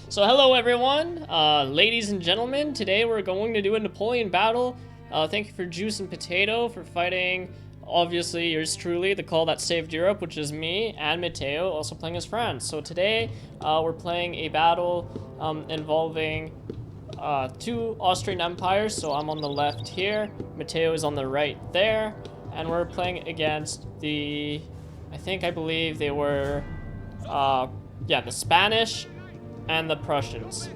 So hello everyone, ladies and gentlemen, today we're going to do a Napoleon battle. Thank you for Juice and Potato for fighting, obviously yours truly, the call that saved Europe, which is me, and Matteo, also playing as France. So today, we're playing a battle involving two Austrian empires, so I'm on the left here, Matteo is on the right there, and we're playing against the, I believe they were, yeah, the Spanish and the Prussians.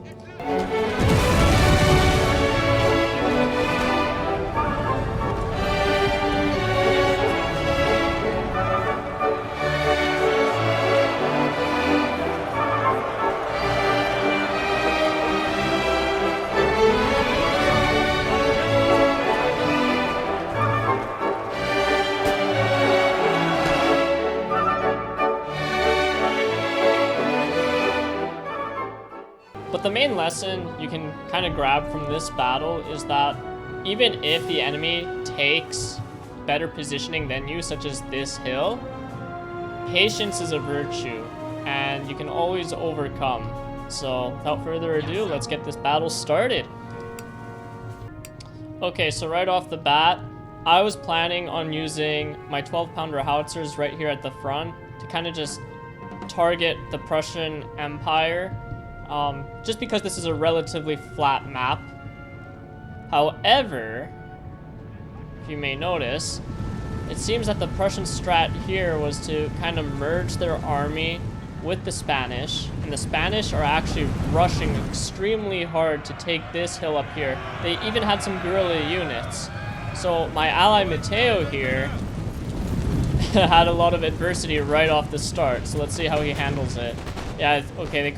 But the main lesson you can kind of grab from this battle is that even if the enemy takes better positioning than you, such as this hill, patience is a virtue, and you can always overcome. So without further ado, let's get this battle started. Okay, so right off the bat, I was planning on using my 12-pounder howitzers right here at the front to kind of just target the Prussian Empire. Just because this is a relatively flat map. However, if you may notice, it seems that the Prussian strat here was to kind of merge their army with the Spanish, and the Spanish are actually rushing extremely hard to take this hill up here. They even had some guerrilla units. So my ally Matteo here had a lot of adversity right off the start, so let's see how he handles it. Yeah, okay,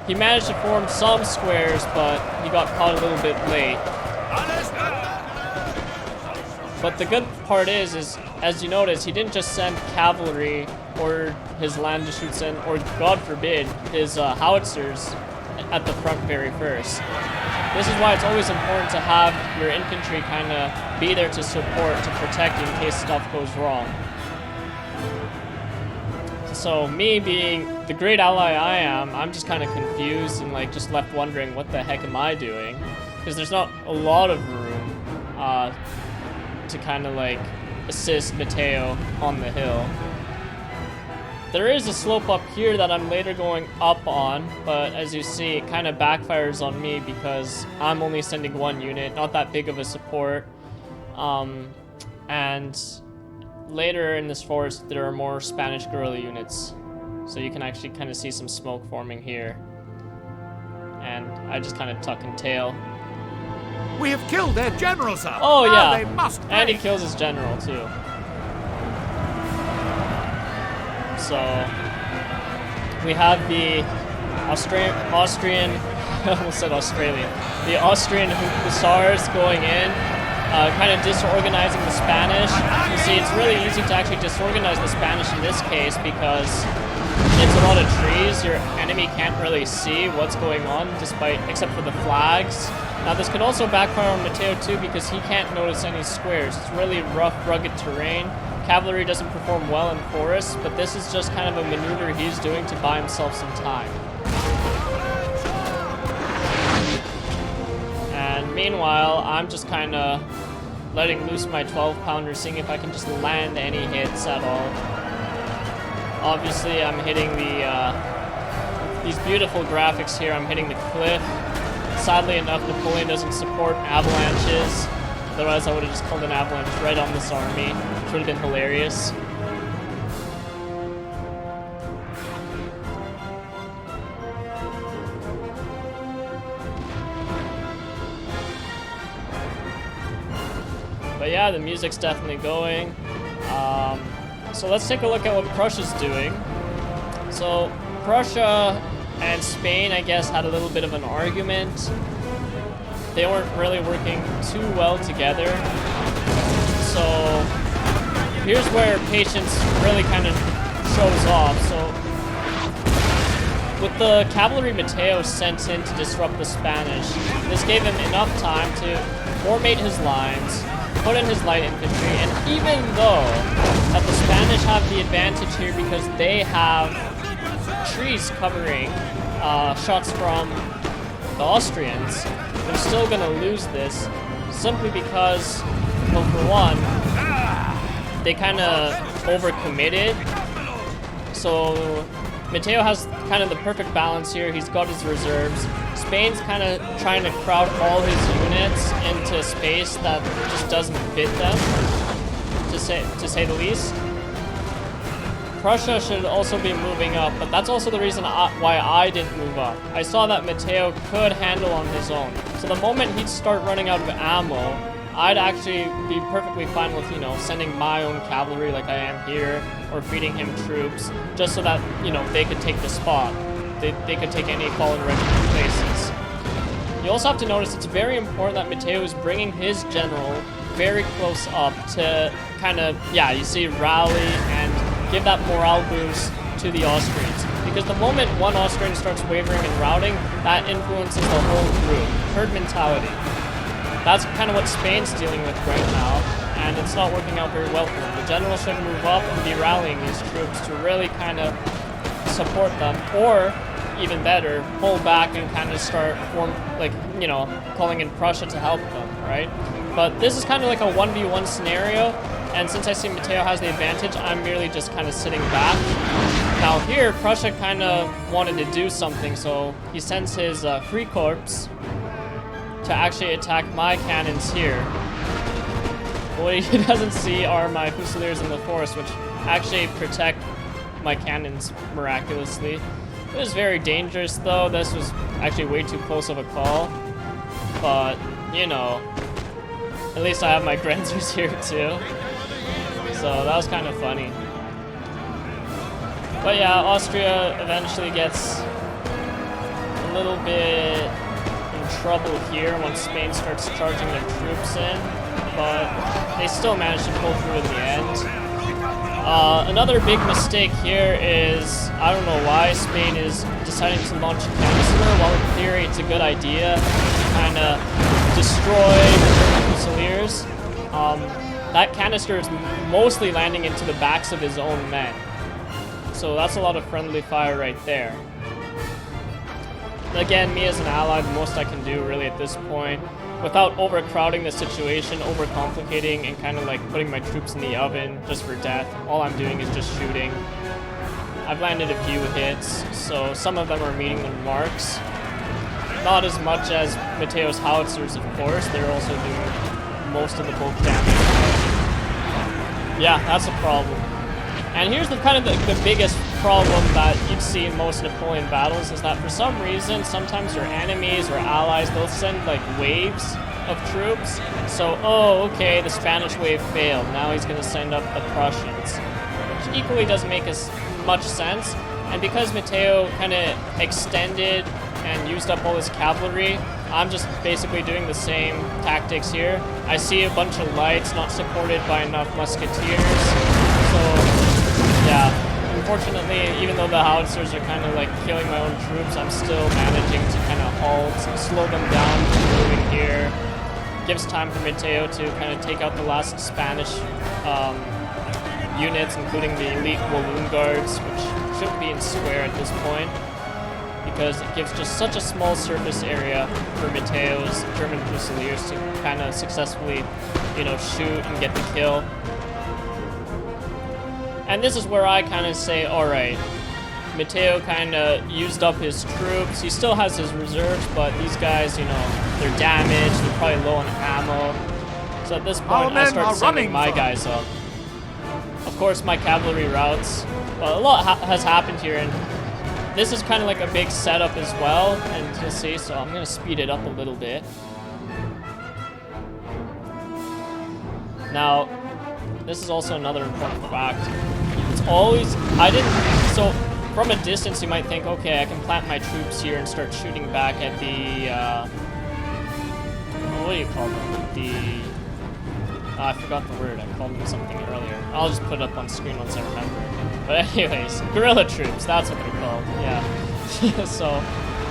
he managed to form some squares, but he got caught a little bit late. But the good part is as you notice, he didn't just send cavalry or his Landesschützen, or God forbid, his howitzers at the front very first. This is why it's always important to have your infantry kind of be there to support, to protect in case stuff goes wrong. So me being the great ally I am, I'm just kind of confused and like just left wondering what the heck am I doing? Because there's not a lot of room to kind of like assist Matteo on the hill. There is a slope up here that I'm later going up on, but as you see, it kind of backfires on me because I'm only sending one unit, not that big of a support. And later in this forest, there are more Spanish guerrilla units. So you can actually kind of see some smoke forming here. And I just kind of tuck and tail. We have killed their general, sir. Oh, now yeah. They must and he pay. kills his general, too. So we have the Austrian, I almost said Australian. The Austrian hussars going in. Kind of disorganizing the Spanish. You see, it's really easy to actually disorganize the Spanish in this case because it's a lot of trees. Your enemy can't really see what's going on except for the flags. Now this could also backfire on Matteo too because he can't notice any squares. It's really rough, rugged terrain. Cavalry doesn't perform well in forests, but this is just kind of a maneuver he's doing to buy himself some time. And meanwhile, I'm just kind of letting loose my 12-pounder, seeing if I can just land any hits at all. Obviously, I'm hitting these beautiful graphics here. I'm hitting the cliff. Sadly enough, Napoleon doesn't support avalanches. Otherwise, I would have just called an avalanche right on this army, which would have been hilarious. But yeah, the music's definitely going. So let's take a look at what Prussia's doing. So Prussia and Spain, I guess, had a little bit of an argument. They weren't really working too well together. So here's where patience really kind of shows off. So with the cavalry Matteo sent in to disrupt the Spanish, this gave him enough time to formate his lines, put in his light infantry, and even though that the Spanish have the advantage here because they have trees covering shots from the Austrians, they're still going to lose this simply because, well, for one, they kind of overcommitted. So Matteo has kind of the perfect balance here. He's got his reserves. Spain's kind of trying to crowd all his units into space that just doesn't fit them, to say the least. Prussia should also be moving up, but that's also the reason why I didn't move up. I saw that Matteo could handle on his own. So the moment he'd start running out of ammo, I'd actually be perfectly fine with, you know, sending my own cavalry like I am here, or feeding him troops, just so that, you know, they could take the spot. They could take any fallen regiment places. You also have to notice it's very important that Matteo is bringing his general very close up to kind of, yeah, you see, rally and give that morale boost to the Austrians. Because the moment one Austrian starts wavering and routing, that influences the whole group. Herd mentality. That's kind of what Spain's dealing with right now, and it's not working out very well for them. The general should move up and be rallying these troops to really kind of support them, or even better, pull back and kind of start calling in Prussia to help them, right? But this is kind of like a 1v1 scenario, and since I see Matteo has the advantage, I'm merely just kind of sitting back. Now here, Prussia kind of wanted to do something, so he sends his Free Corps to actually attack my cannons here. What he doesn't see are my Fusiliers in the forest, which actually protect my cannons miraculously. It was very dangerous though. This was actually way too close of a call. But, you know, at least I have my Grenzers here too. So that was kind of funny. But yeah, Austria eventually gets a little bit in trouble here once Spain starts charging their troops in. But they still managed to pull through in the end. Another big mistake here is, I don't know why Spain is deciding to launch a canister. While in theory it's a good idea to kind of destroy the Fusiliers. That canister is mostly landing into the backs of his own men. So that's a lot of friendly fire right there. Again, me as an ally, the most I can do really at this point, without overcrowding the situation, overcomplicating, and kind of like putting my troops in the oven just for death. All I'm doing is just shooting. I've landed a few hits, so some of them are meeting their marks. Not as much as Matteo's howitzers, of course. They're also doing most of the bulk damage. Yeah, that's a problem. And here's the biggest problem that you'd see in most Napoleon battles is that for some reason, sometimes your enemies or allies, they'll send like waves of troops. So, oh, okay, the Spanish wave failed. Now he's going to send up the Prussians, which equally doesn't make as much sense. And because Matteo kind of extended and used up all his cavalry, I'm just basically doing the same tactics here. I see a bunch of lights not supported by enough musketeers. So, yeah, unfortunately, even though the howitzers are kind of like killing my own troops, I'm still managing to kind of halt, slow them down from moving here. Gives time for Matteo to kind of take out the last Spanish units, including the elite Walloon Guards, which shouldn't be in square at this point, because it gives just such a small surface area for Matteo's German Fusiliers to kind of successfully, you know, shoot and get the kill. And this is where I kind of say, alright, Matteo kind of used up his troops. He still has his reserves, but these guys, you know, they're damaged, they're probably low on ammo. So at this point, I start sending my guys up. Of course, my cavalry routes. Well, a lot has happened here, and this is kind of like a big setup as well, and you'll see, so I'm going to speed it up a little bit. Now, this is also another important fact. It's always, so from a distance you might think, okay, I can plant my troops here and start shooting back at the, what do you call them? I forgot the word, I called them something earlier. I'll just put it up on screen once I remember. But anyways, guerrilla troops, that's what they're called, yeah. So,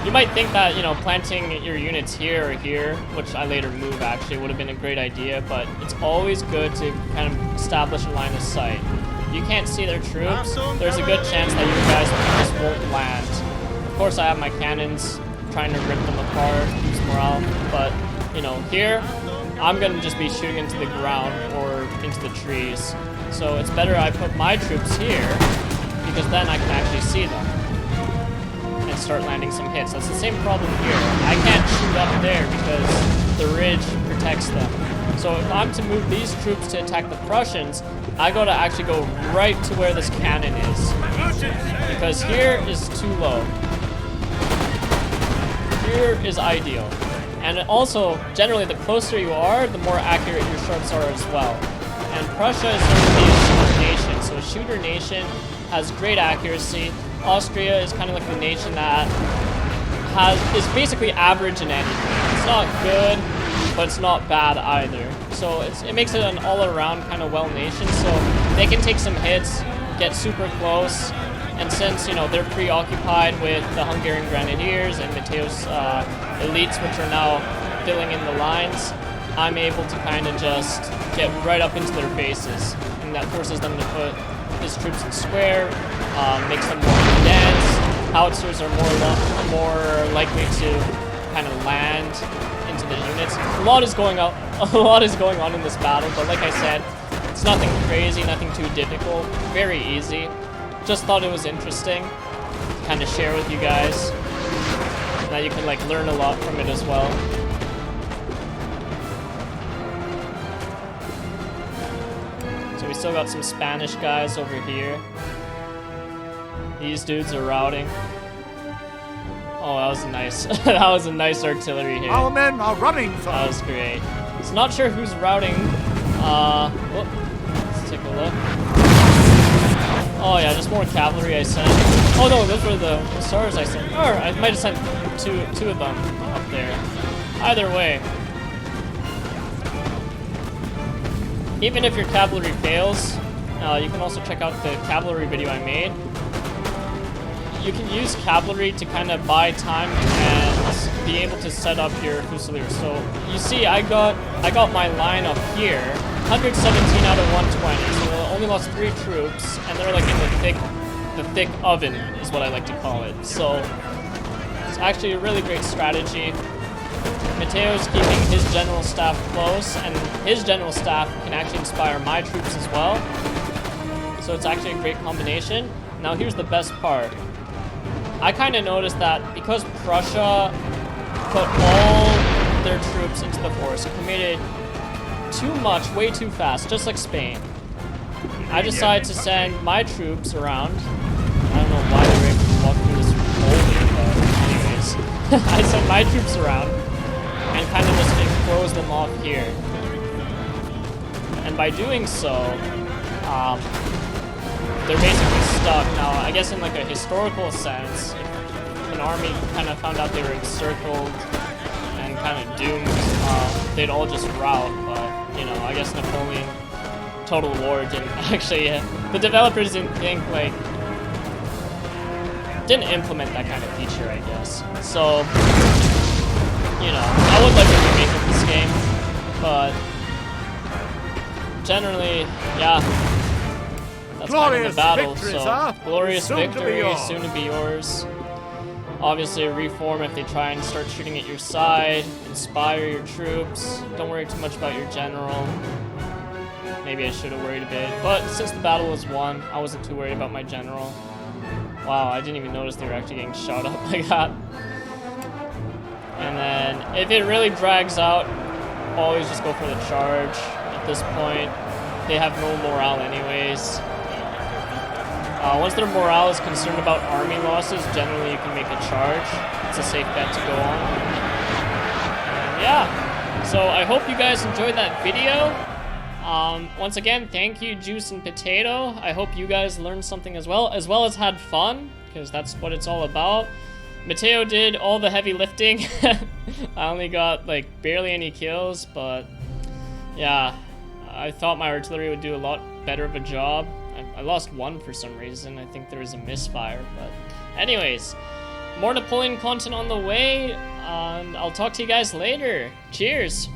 you might think that, you know, planting your units here or here, which I later move actually, would have been a great idea, but it's always good to kind of establish a line of sight. You can't see their troops, there's a good chance that you guys just won't land. course, I have my cannons trying to rip them apart, boost morale. But, you know, here, I'm going to just be shooting into the ground or into the trees. So it's better I put my troops here, because then I can actually see them and start landing some hits. That's the same problem here. I can't shoot up there because the ridge protects them. So if I'm to move these troops to attack the Prussians, I gotta actually go right to where this cannon is. Because here is too low. Here is ideal. And also, generally, the closer you are, the more accurate your shots are as well. And Prussia is going to be a shooter nation. So a shooter nation has great accuracy. Austria is kind of like the nation that is basically average in anything. It's not good, but it's not bad either. So it makes it an all-around kind of well nation. So they can take some hits, get super close, and since, you know, they're preoccupied with the Hungarian Grenadiers and Mateo's elites, which are now filling in the lines, I'm able to kind of just get right up into their faces, and that forces them to put his troops in square, makes them more dense. Howitzers are more likely to kind of land into the units. A lot is going on in this battle, but like I said, it's nothing crazy, nothing too difficult, very easy. Just thought it was interesting to kind of share with you guys, that you can like learn a lot from it as well. So we still got some Spanish guys over here. These dudes are routing. Oh, that was nice. That was a nice artillery hit. Our men are running, sir. That was great. So not sure who's routing. Let's take a look. Oh yeah, just more cavalry I sent. Oh no, those were the hussars I sent. Or I might have sent two of them up there. Either way. Even if your cavalry fails, you can also check out the cavalry video I made. You can use cavalry to kind of buy time and be able to set up your fusiliers. So you see, I got my line up here, 117 out of 120. So I only lost 3 troops, and they're like in the thick oven is what I like to call it. So it's actually a really great strategy. Mateo's keeping his general staff close, and his general staff can actually inspire my troops as well. So it's actually a great combination. Now here's the best part. I kind of noticed that because Prussia put all their troops into the forest, it committed too much, way too fast, just like Spain. I decided to send my troops around. I don't know why they were able to walk through this hole, but anyways. I sent my troops around and kind of just close them off here. And by doing so, they're basically stuck. Now, I guess in like a historical sense, if an army kind of found out they were encircled and kind of doomed, they'd all just rout. But, you know, I guess Napoleon Total War didn't actually, the developers didn't implement that kind of feature, I guess. So, you know, I would like a remake of this game, but generally, yeah, that's kind of the battle. So, glorious victory, soon to be yours. Obviously, reform if they try and start shooting at your side. Inspire your troops. Don't worry too much about your general. Maybe I should have worried a bit, but since the battle was won, I wasn't too worried about my general. Wow, I didn't even notice they were actually getting shot up like that. And then, if it really drags out, always just go for the charge. At this point, they have no morale anyways. Once their morale is concerned about army losses, generally you can make a charge. It's a safe bet to go on. And yeah, so I hope you guys enjoyed that video. Once again, thank you, Juice and Potato. I hope you guys learned something as well as had fun, because that's what it's all about. Mateo did all the heavy lifting. I only got like barely any kills, but yeah, I thought my artillery would do a lot better of a job. I lost one for some reason. I think there was a misfire, but anyways, more Napoleon content on the way, and I'll talk to you guys later. Cheers!